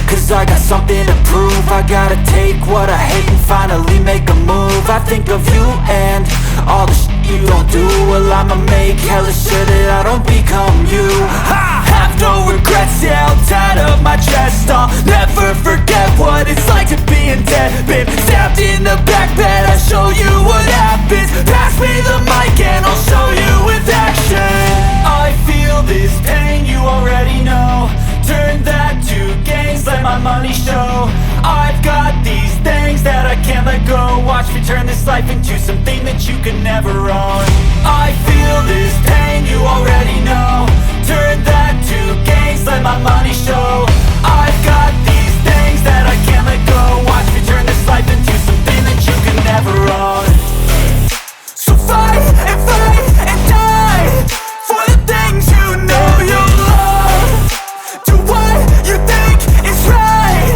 cause I got something to prove. I gotta take what I hate and finally make a move. I think of you and all the shit you don't do. Well, I'ma make hella sure that I don't become you. I have no regrets, yeah, I'll tie up my chest. I'll never forget what it's like to be in debt. Been stabbed in the back bed, I'll show you what happens. Pass me the mic and I'll show you with action. I feel this pain, you already know. Turn that to gains, let my money show. I've got these things that I can't let go. Watch me turn this life into something that you can never own. I feel this pain, you already know. Turn that to gains, let my money show. I've got these things that I can't let go. Watch me turn this life into something that you can never own. So fight and die for the things you know you love. Do what you think is right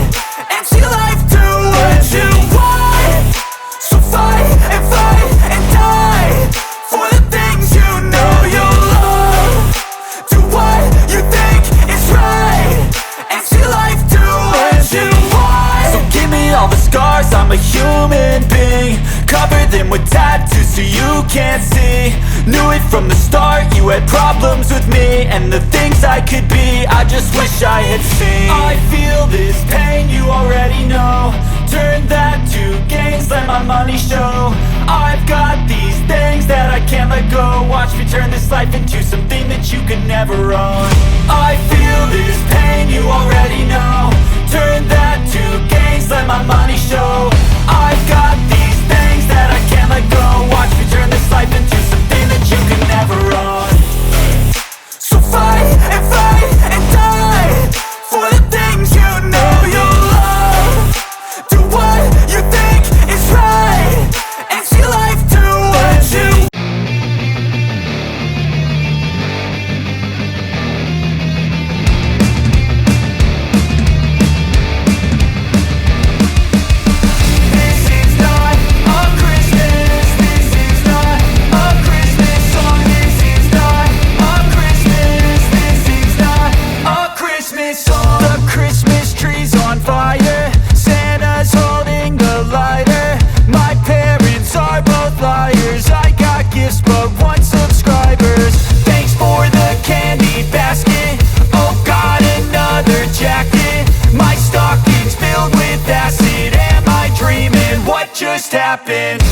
and see life do what you want. So fight and die for the things you know you love. Do what you think is right and see life do what you want. So give me all the scars, I'm a human being. Cover them with tattoos so you can't see. Knew it from the start, you had problems with me and the things I could be, I just wish I had seen. I feel this pain, you already know. Turn that to gains, let my money show. I've got these things that I can't let go. Watch me turn this life into something that you can never own. I feel this pain, you already know. Turn that to gains, let my money show. I've got these things that I can't let go. Watch me turn this life into something that you can never own. So fight and die for the things you know you love. Do what you think is right and see life do what you. Happened.